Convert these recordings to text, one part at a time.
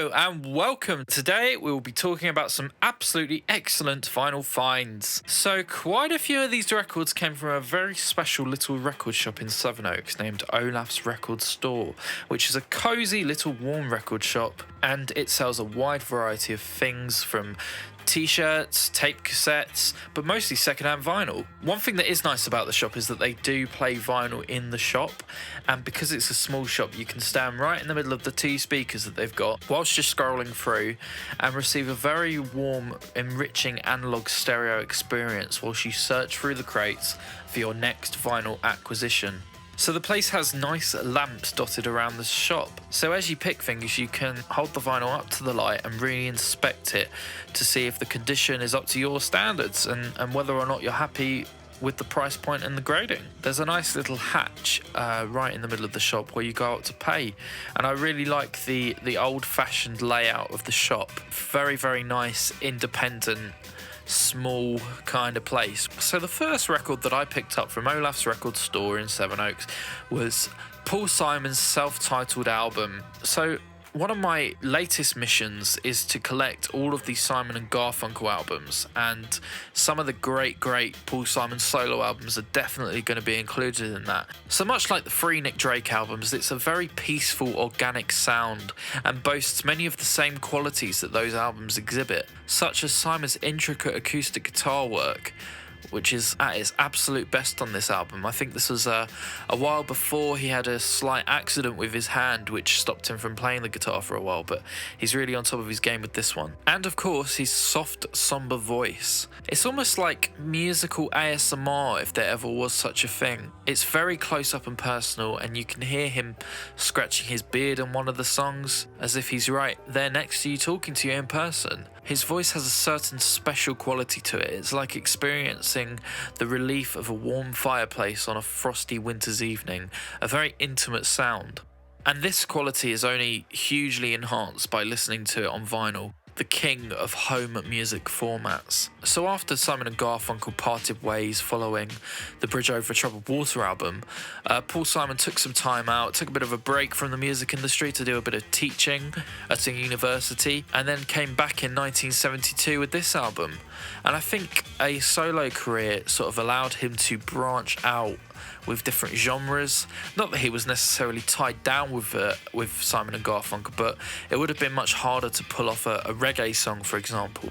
Hello and welcome. Today we will be talking about some absolutely excellent vinyl finds. So quite a few of these records came from a very special little record shop in Sevenoaks named Olaf's Record Store, which is a cosy little warm record shop, and it sells a wide variety of things from t-shirts, tape cassettes, but mostly secondhand vinyl. One thing that is nice about the shop is that they do play vinyl in the shop, and because it's a small shop you can stand right in the middle of the two speakers that they've got whilst just scrolling through and receive a very warm, enriching analog stereo experience whilst you search through the crates for your next vinyl acquisition. So the place has nice lamps dotted around the shop, so as you pick things you can hold the vinyl up to the light and really inspect it to see if the condition is up to your standards and whether or not you're happy with the price point and the grading. There's a nice little hatch right in the middle of the shop where you go out to pay, and I really like the old-fashioned layout of the shop. Very, very nice, independent, small kind of place. So the first record that I picked up from Olaf's Record Store in Sevenoaks was Paul Simon's self-titled album. So one of my latest missions is to collect all of the Simon and Garfunkel albums, and some of the great Paul Simon solo albums are definitely going to be included in that. So much like the three Nick Drake albums, it's a very peaceful, organic sound and boasts many of the same qualities that those albums exhibit, such as Simon's intricate acoustic guitar work, which is at its absolute best on this album. I think this was a while before he had a slight accident with his hand which stopped him from playing the guitar for a while, but he's really on top of his game with this one. And of course his soft, somber voice. It's almost like musical ASMR if there ever was such a thing. It's very close up and personal, and you can hear him scratching his beard on one of the songs as if he's right there next to you talking to you in person. His voice has a certain special quality to it. It's like experiencing the relief of a warm fireplace on a frosty winter's evening, a very intimate sound. And this quality is only hugely enhanced by listening to it on vinyl, the king of home music formats. So after Simon and Garfunkel parted ways following the Bridge Over Troubled Water album, Paul Simon took some time out, took a bit of a break from the music industry to do a bit of teaching at a university, and then came back in 1972 with this album. And I think a solo career sort of allowed him to branch out with different genres. Not that he was necessarily tied down with Simon and Garfunkel, but it would have been much harder to pull off a reggae song, for example.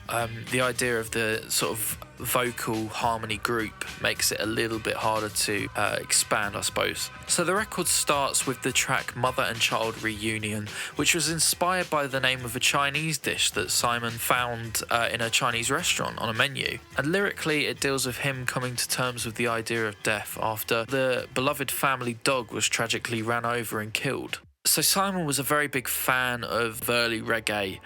The idea of the sort of vocal harmony group makes it a little bit harder to expand, I suppose. So the record starts with the track Mother and Child Reunion, which was inspired by the name of a Chinese dish that Simon found in a Chinese restaurant on a menu. And lyrically it deals with him coming to terms with the idea of death after the beloved family dog was tragically ran over and killed. So Simon was a very big fan of early reggae,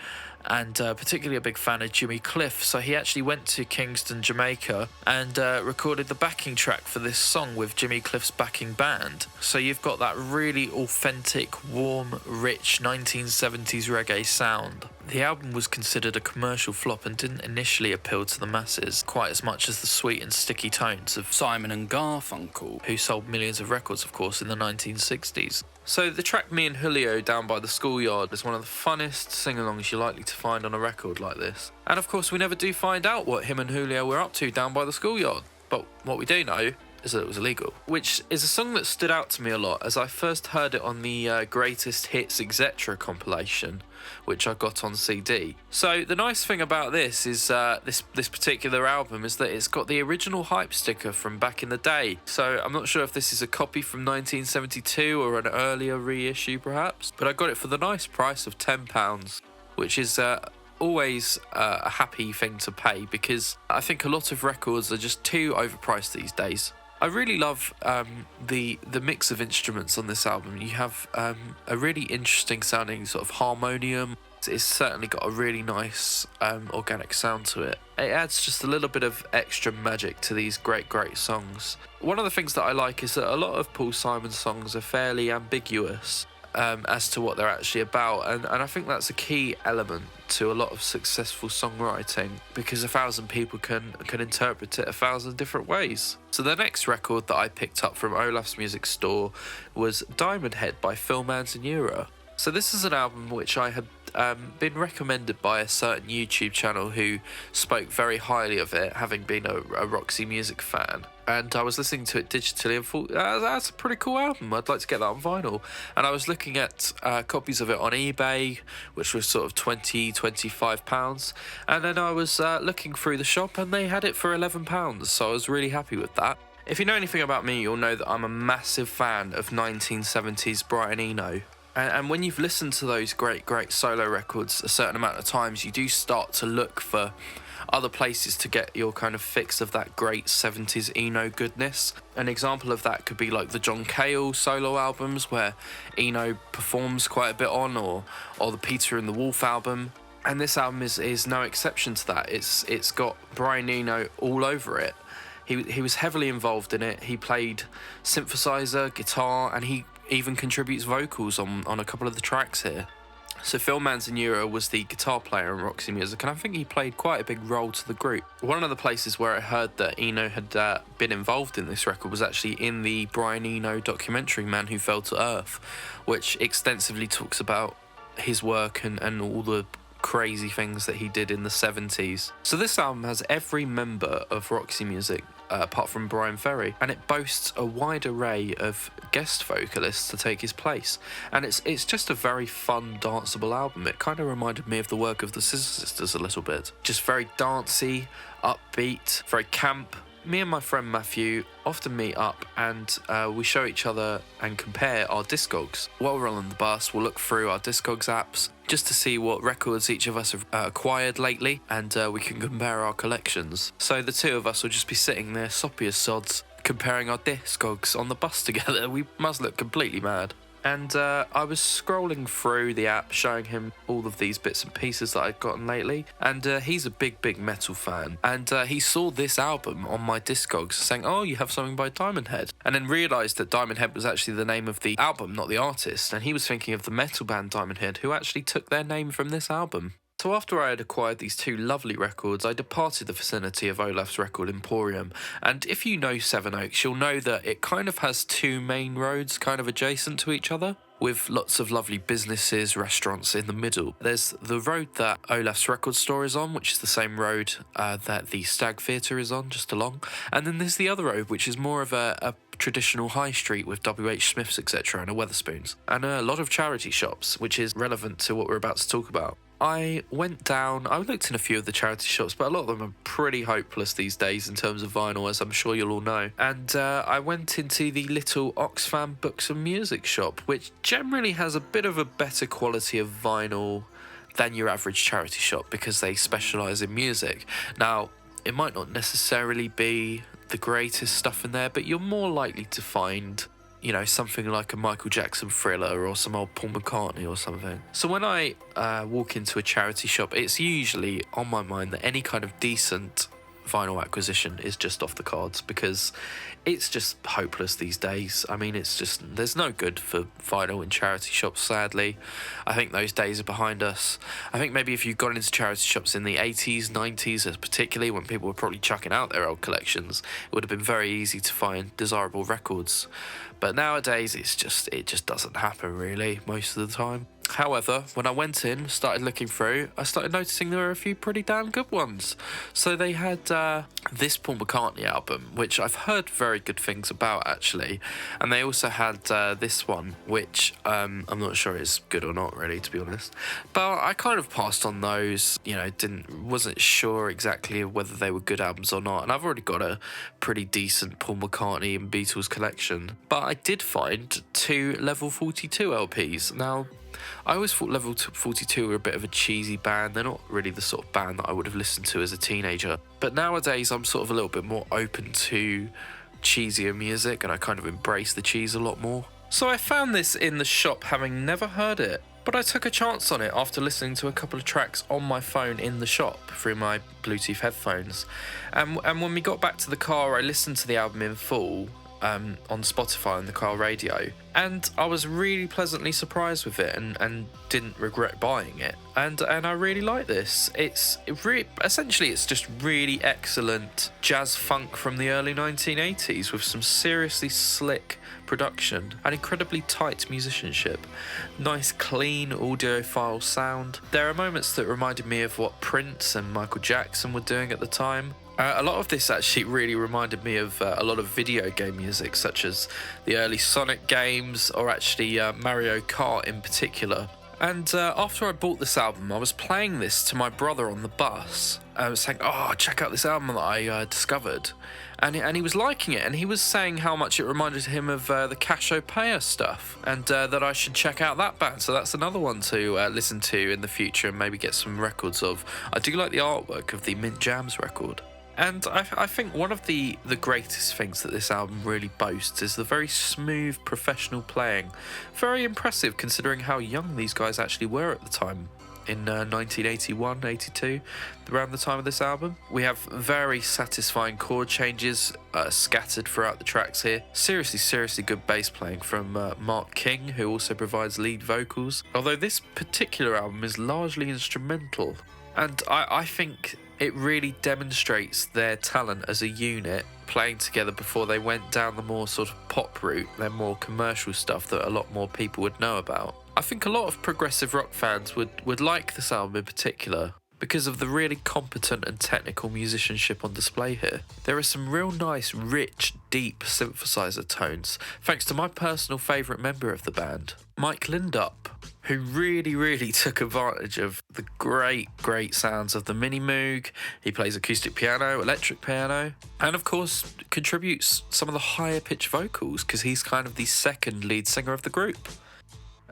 and particularly a big fan of Jimmy Cliff, so he actually went to Kingston, Jamaica and recorded the backing track for this song with Jimmy Cliff's backing band. So you've got that really authentic, warm, rich 1970s reggae sound. The album was considered a commercial flop and didn't initially appeal to the masses quite as much as the sweet and sticky tones of Simon and Garfunkel, who sold millions of records, of course, in the 1960s. So the track Me and Julio Down by the Schoolyard is one of the funnest sing-alongs you're likely to find on a record like this. And of course we never do find out what him and Julio were up to down by the schoolyard, but what we do know is that it was illegal, which is a song that stood out to me a lot as I first heard it on the Greatest Hits Etc. compilation, which I got on CD. So the nice thing about this is this particular album is that it's got the original hype sticker from back in the day. So I'm not sure if this is a copy from 1972 or an earlier reissue perhaps, but I got it for the nice price of £10, which is always a happy thing to pay, because I think a lot of records are just too overpriced these days. I really love the mix of instruments on this album. You have a really interesting sounding sort of harmonium. It's certainly got a really nice organic sound to it. It adds just a little bit of extra magic to these great songs. One of the things that I like is that a lot of Paul Simon songs are fairly ambiguous as to what they're actually about, and I think that's a key element to a lot of successful songwriting, because 1,000 people can interpret it 1,000 different ways. So the next record that I picked up from Olaf's Music Store was Diamond Head by Phil Manzanera. So this is an album which I had been recommended by a certain YouTube channel who spoke very highly of it, having been a Roxy Music fan. And I was listening to it digitally and thought, that's a pretty cool album. I'd like to get that on vinyl. And I was looking at copies of it on eBay, which was sort of £20-25. And then I was looking through the shop and they had it for £11. So I was really happy with that. If you know anything about me, you'll know that I'm a massive fan of 1970s Brian Eno. And when you've listened to those great solo records a certain amount of times, you do start to look for other places to get your kind of fix of that great 70s Eno goodness. An example of that could be like the John Cale solo albums where Eno performs quite a bit on, or the Peter and the Wolf album. And this album is no exception to that. It's got Brian Eno all over it. He was heavily involved in it. He played synthesizer, guitar, and he even contributes vocals on a couple of the tracks here. So Phil Manzanera was the guitar player in Roxy Music, and I think he played quite a big role to the group. One of the places where I heard that Eno had been involved in this record was actually in the Brian Eno documentary, Man Who Fell to Earth, which extensively talks about his work and all the crazy things that he did in the 70s. So this album has every member of Roxy Music apart from Brian Ferry, and it boasts a wide array of guest vocalists to take his place, and it's just a very fun, danceable album. It kind of reminded me of the work of the Scissor Sisters a little bit. Just very dancey, upbeat, very camp. Me and my friend Matthew often meet up and we show each other and compare our Discogs. While we're on the bus, we'll look through our Discogs apps just to see what records each of us have acquired lately, and we can compare our collections. So the two of us will just be sitting there, soppy as sods, comparing our Discogs on the bus together. We must look completely mad. And I was scrolling through the app, showing him all of these bits and pieces that I'd gotten lately. And he's a big metal fan. And he saw this album on my Discogs, saying, "Oh, you have something by Diamond Head." And then realised that Diamond Head was actually the name of the album, not the artist. And he was thinking of the metal band Diamond Head, who actually took their name from this album. So after I had acquired these two lovely records, I departed the vicinity of Olaf's Record Emporium. And if you know Sevenoaks, you'll know that it kind of has two main roads kind of adjacent to each other, with lots of lovely businesses, restaurants in the middle. There's the road that Olaf's Record Store is on, which is the same road that the Stag Theatre is on, just along. And then there's the other road, which is more of a traditional high street with W.H. Smiths, etc., and a Wetherspoons. And a lot of charity shops, which is relevant to what we're about to talk about. I went down, I looked in a few of the charity shops, but a lot of them are pretty hopeless these days in terms of vinyl, as I'm sure you'll all know. And I went into the little Oxfam Books and Music shop, which generally has a bit of a better quality of vinyl than your average charity shop because they specialise in music. Now, it might not necessarily be the greatest stuff in there, but you're more likely to find, you know, something like a Michael Jackson Thriller or some old Paul McCartney or something. So when I walk into a charity shop, it's usually on my mind that any kind of decent vinyl acquisition is just off the cards because it's just hopeless these days. I mean, it's just, there's no good for vinyl in charity shops, sadly. I think those days are behind us. I think maybe if you'd gone into charity shops in the 80s, 90s, particularly when people were probably chucking out their old collections, it would have been very easy to find desirable records. But nowadays, it just doesn't happen really most of the time. However, when I went in, started looking through, I started noticing there were a few pretty damn good ones. So they had this Paul McCartney album, which I've heard very good things about actually, and they also had this one, which I'm not sure is good or not really, to be honest. But I kind of passed on those, you know, wasn't sure exactly whether they were good albums or not, and I've already got a pretty decent Paul McCartney and Beatles collection. But I did find two Level 42 LPs. Now, I always thought Level 42 were a bit of a cheesy band. They're not really the sort of band that I would have listened to as a teenager. But nowadays, I'm sort of a little bit more open to cheesier music, and I kind of embrace the cheese a lot more. So I found this in the shop, having never heard it. But I took a chance on it after listening to a couple of tracks on my phone in the shop through my Bluetooth headphones. And when we got back to the car, I listened to the album in full. on Spotify on the car radio, and I was really pleasantly surprised with it, and didn't regret buying it. And I really like this. Essentially it's just really excellent jazz funk from the early 1980s with some seriously slick production and incredibly tight musicianship. Nice clean audiophile sound. There are moments that reminded me of what Prince and Michael Jackson were doing at the time. A lot of this actually really reminded me of a lot of video game music, such as the early Sonic games, or actually Mario Kart in particular. And after I bought this album, I was playing this to my brother on the bus. I was saying, "Oh, check out this album that I discovered," and he was liking it, and he was saying how much it reminded him of the Cassiopeia stuff, and that I should check out that band. So that's another one to listen to in the future and maybe get some records of. I do like the artwork of the Mint Jams record. And I think one of the greatest things that this album really boasts is the very smooth professional playing. Very impressive considering how young these guys actually were at the time. In 1981, 82, around the time of this album. We have very satisfying chord changes scattered throughout the tracks here. Seriously good bass playing from Mark King, who also provides lead vocals. Although this particular album is largely instrumental. And I think it really demonstrates their talent as a unit playing together before they went down the more sort of pop route, their more commercial stuff that a lot more people would know about. I think a lot of progressive rock fans would like this album in particular because of the really competent and technical musicianship on display here. There are some real nice, rich, deep synthesizer tones, thanks to my personal favourite member of the band, Mike Lindup, who really took advantage of the great sounds of the Mini Moog. He plays acoustic piano, electric piano, and of course contributes some of the higher pitched vocals because he's kind of the second lead singer of the group.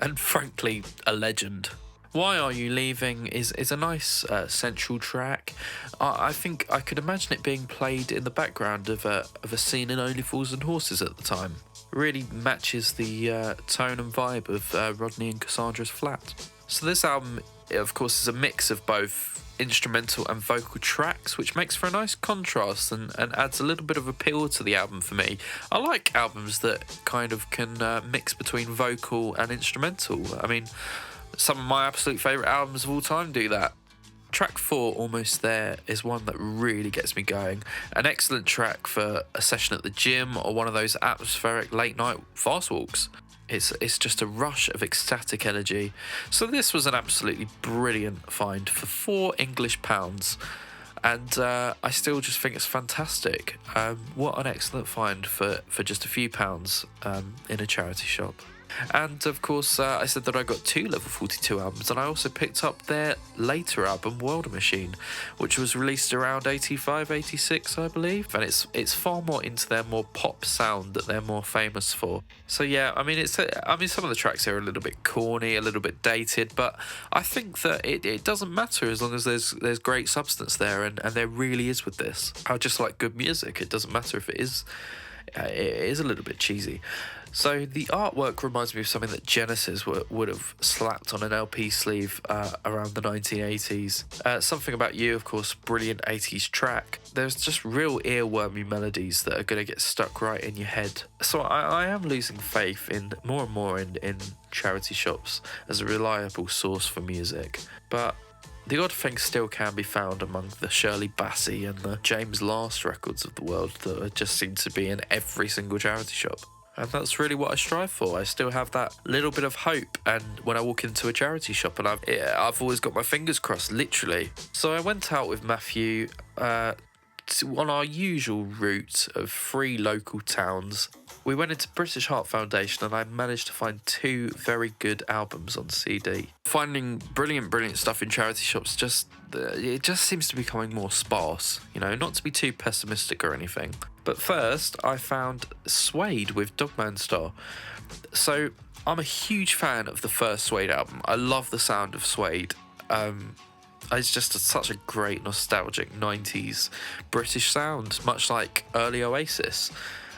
And frankly, a legend. Why Are You Leaving is a nice central track. I think I could imagine it being played in the background of a scene in Only Fools and Horses at the time. Really matches the tone and vibe of Rodney and Cassandra's flat. So this album, of course, is a mix of both instrumental and vocal tracks, which makes for a nice contrast and adds a little bit of appeal to the album for me. I like albums that kind of can mix between vocal and instrumental. I mean, some of my absolute favourite albums of all time do that. Track 4, Almost There, is one that really gets me going. An excellent track for a session at the gym or one of those atmospheric late night fast walks. It's just a rush of ecstatic energy. So this was an absolutely brilliant find for £4 and I still just think it's fantastic. What an excellent find for just a few pounds in a charity shop. And of course, I said that I got 2 Level 42 albums, and I also picked up their later album, World Machine, which was released around 85, 86, I believe. And it's far more into their more pop sound that they're more famous for. So yeah, I mean, some of the tracks here are a little bit corny, a little bit dated, but I think that it doesn't matter as long as there's great substance there, and there really is with this. I just like good music. It doesn't matter if it is a little bit cheesy. So the artwork reminds me of something that Genesis would have slapped on an LP sleeve around the 1980s. Something About You, of course, brilliant 80s track. There's just real earwormy melodies that are going to get stuck right in your head. So I am losing faith in more and more in charity shops as a reliable source for music. But the odd thing still can be found among the Shirley Bassey and the James Last records of the world that just seem to be in every single charity shop. And that's really what I strive for. I still have that little bit of hope, and when I walk into a charity shop, and I've always got my fingers crossed, literally. So I went out with Matthew on our usual route of 3 local towns. We went into British Heart Foundation, and I managed to find 2 very good albums on CD. Finding brilliant stuff in charity shops it just seems to be becoming more sparse, not to be too pessimistic or anything. But first, I found Suede with Dogman Star. So I'm a huge fan of the first Suede album. I love the sound of Suede. It's just such a great nostalgic 90s British sound, much like early Oasis.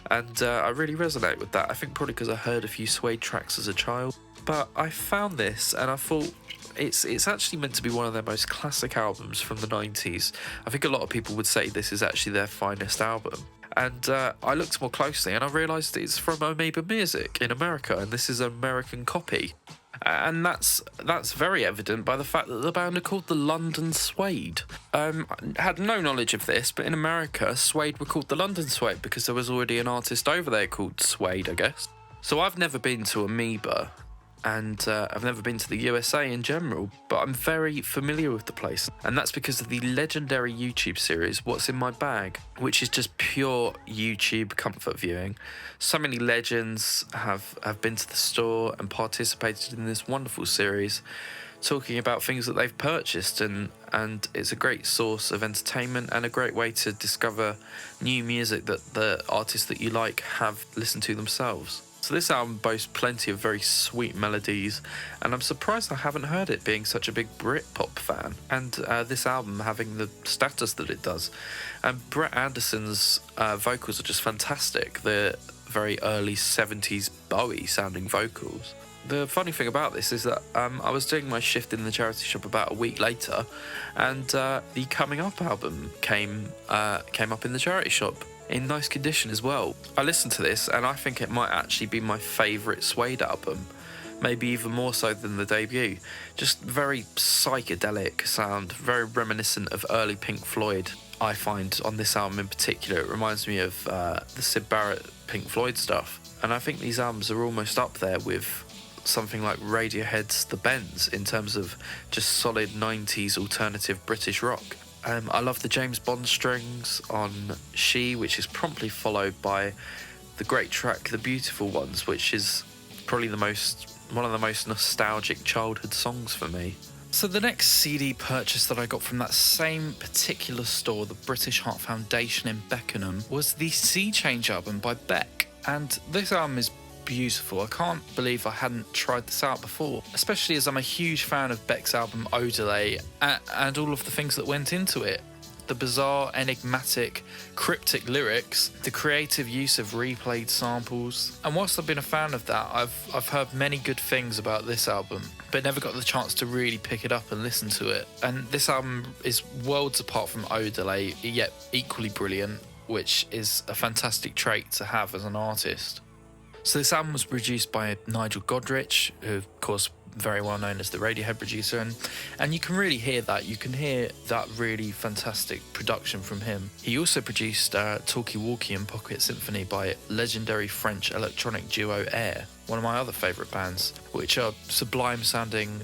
And I really resonate with that. I think probably because I heard a few Suede tracks as a child. But I found this and I thought it's actually meant to be one of their most classic albums from the 90s. I think a lot of people would say this is actually their finest album. And I looked more closely and I realised it's from Amoeba Music in America, and this is an American copy. And that's very evident by the fact that the band are called the London Suede. I had no knowledge of this, but in America, Suede were called the London Suede because there was already an artist over there called Suede, I guess. So I've never been to Amoeba, and I've never been to the USA in general, but I'm very familiar with the place. And that's because of the legendary YouTube series, What's in My Bag, which is just pure YouTube comfort viewing. So many legends have been to the store and participated in this wonderful series, talking about things that they've purchased, and it's a great source of entertainment and a great way to discover new music that the artists that you like have listened to themselves. So this album boasts plenty of very sweet melodies, and I'm surprised I haven't heard it being such a big Britpop fan, and this album having the status that it does. And Brett Anderson's vocals are just fantastic. The very early 70s Bowie sounding vocals. The funny thing about this is that I was doing my shift in the charity shop about a week later, and the Coming Up album came up in the charity shop in nice condition as well. I listened to this and I think it might actually be my favourite Suede album, maybe even more so than the debut. Just very psychedelic sound, very reminiscent of early Pink Floyd, I find, on this album in particular. It reminds me of the Syd Barrett Pink Floyd stuff, and I think these albums are almost up there with something like Radiohead's The Bends in terms of just solid 90s alternative British rock. I love the James Bond strings on She, which is promptly followed by the great track The Beautiful Ones, which is probably one of the most nostalgic childhood songs for me. So the next CD purchase that I got from that same particular store, the British Heart Foundation in Beckenham, was the Sea Change album by Beck. And this album is beautiful. I can't believe I hadn't tried this out before, especially as I'm a huge fan of Beck's album Odelay and all of the things that went into it. The bizarre, enigmatic, cryptic lyrics, the creative use of replayed samples. And whilst I've been a fan of that, I've heard many good things about this album, but never got the chance to really pick it up and listen to it. And this album is worlds apart from Odelay, yet equally brilliant, which is a fantastic trait to have as an artist. So this album was produced by Nigel Godrich, who of course very well known as the Radiohead producer, and you can really hear that. You can hear that really fantastic production from him. He also produced Talkie Walkie and Pocket Symphony by legendary French electronic duo Air, one of my other favourite bands, which are sublime sounding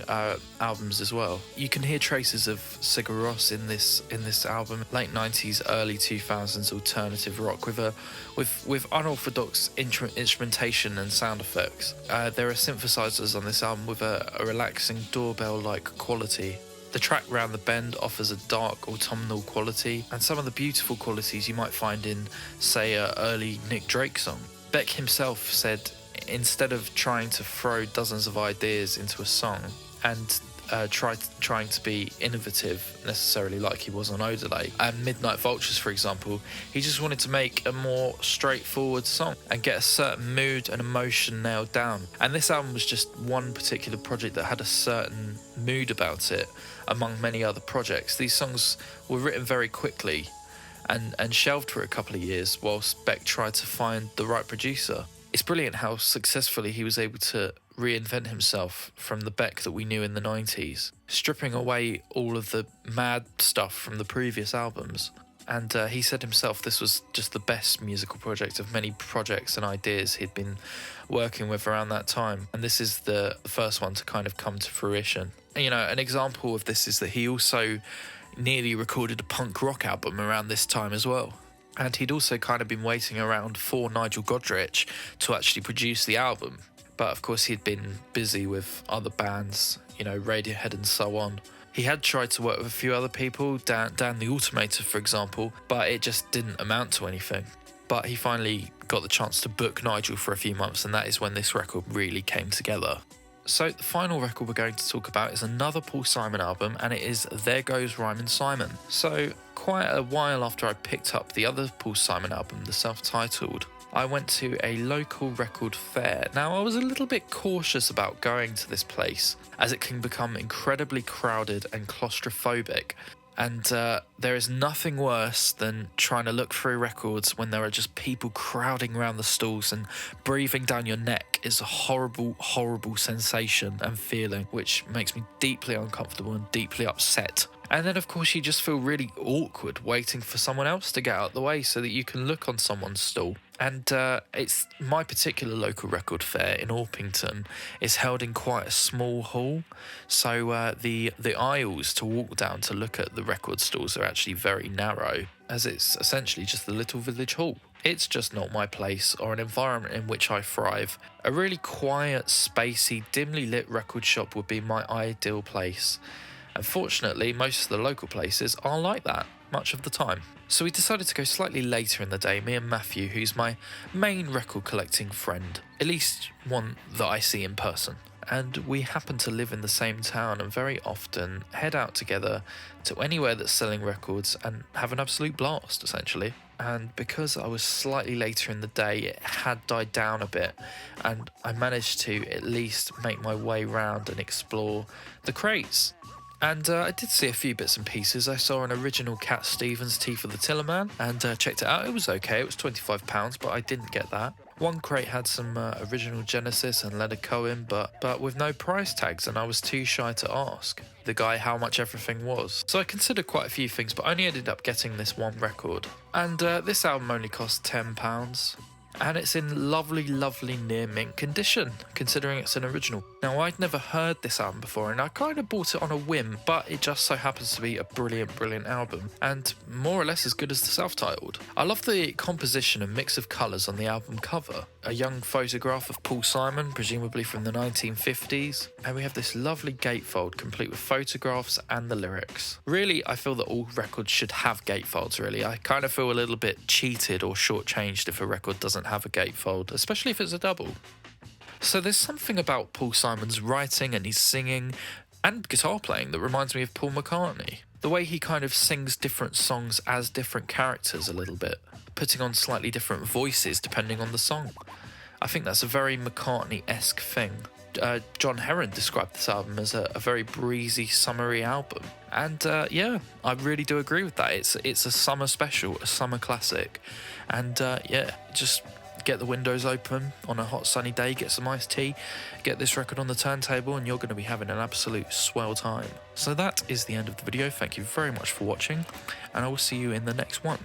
albums as well. You can hear traces of Sigur Rós in this album, late 90s, early 2000s alternative rock with unorthodox instrumentation and sound effects. There are synthesizers on this album with a relaxing doorbell-like quality. The track Round the Bend offers a dark autumnal quality and some of the beautiful qualities you might find in, say, an early Nick Drake song. Beck himself said, instead of trying to throw dozens of ideas into a song and trying to be innovative necessarily like he was on Odelay and Midnight Vultures, for example, he just wanted to make a more straightforward song and get a certain mood and emotion nailed down. And this album was just one particular project that had a certain mood about it among many other projects. These songs were written very quickly and shelved for a couple of years whilst Beck tried to find the right producer. It's brilliant how successfully he was able to reinvent himself from the Beck that we knew in the 90s, stripping away all of the mad stuff from the previous albums. And he said himself this was just the best musical project of many projects and ideas he'd been working with around that time. And this is the first one to kind of come to fruition. You know, an example of this is that he also nearly recorded a punk rock album around this time as well. And he'd also kind of been waiting around for Nigel Godrich to actually produce the album. But of course he'd been busy with other bands, you know, Radiohead and so on. He had tried to work with a few other people, Dan the Automator for example, but it just didn't amount to anything. But he finally got the chance to book Nigel for a few months, and that is when this record really came together. So the final record we're going to talk about is another Paul Simon album, and it is There Goes Rhymin' Simon. So quite a while after I picked up the other Paul Simon album, the self-titled, I went to a local record fair. Now, I was a little bit cautious about going to this place, as it can become incredibly crowded and claustrophobic. And there is nothing worse than trying to look through records when there are just people crowding around the stalls and breathing down your neck. Is a horrible, horrible sensation and feeling, which makes me deeply uncomfortable and deeply upset. And then, of course, you just feel really awkward waiting for someone else to get out of the way so that you can look on someone's stall. And it's my particular local record fair in Orpington is held in quite a small hall. So the aisles to walk down to look at the record stalls are actually very narrow, as it's essentially just the little village hall. It's just not my place or an environment in which I thrive. A really quiet, spacey, dimly lit record shop would be my ideal place. Unfortunately, most of the local places are like that, much of the time. So we decided to go slightly later in the day, me and Matthew, who's my main record collecting friend, at least one that I see in person. And we happen to live in the same town and very often head out together to anywhere that's selling records and have an absolute blast, essentially. And because I was slightly later in the day, it had died down a bit, and I managed to at least make my way round and explore the crates. And I did see a few bits and pieces. I saw an original Cat Stevens Teeth of the Tillerman and checked it out. It was okay. It was £25, but I didn't get that. One crate had some original Genesis and Leonard Cohen, but with no price tags, and I was too shy to ask the guy how much everything was. So I considered quite a few things, but only ended up getting this one record. And this album only cost £10. And it's in lovely, lovely near mint condition, considering it's an original. Now, I'd never heard this album before, and I kind of bought it on a whim, but it just so happens to be a brilliant, brilliant album, and more or less as good as the self-titled. I love the composition and mix of colours on the album cover. A young photograph of Paul Simon, presumably from the 1950s, and we have this lovely gatefold complete with photographs and the lyrics. Really, I feel that all records should have gatefolds, really. I kind of feel a little bit cheated or shortchanged if a record doesn't have a gatefold, especially if it's a double. So there's something about Paul Simon's writing and his singing and guitar playing that reminds me of Paul McCartney. The way he kind of sings different songs as different characters a little bit, putting on slightly different voices depending on the song. I think that's a very McCartney-esque thing. John Heron described this album as a very breezy, summery album. And yeah, I really do agree with that. It's a summer special, a summer classic. And yeah, just get the windows open on a hot sunny day, get some iced tea, get this record on the turntable, and you're going to be having an absolute swell time. So that is the end of the video. Thank you very much for watching, and I will see you in the next one.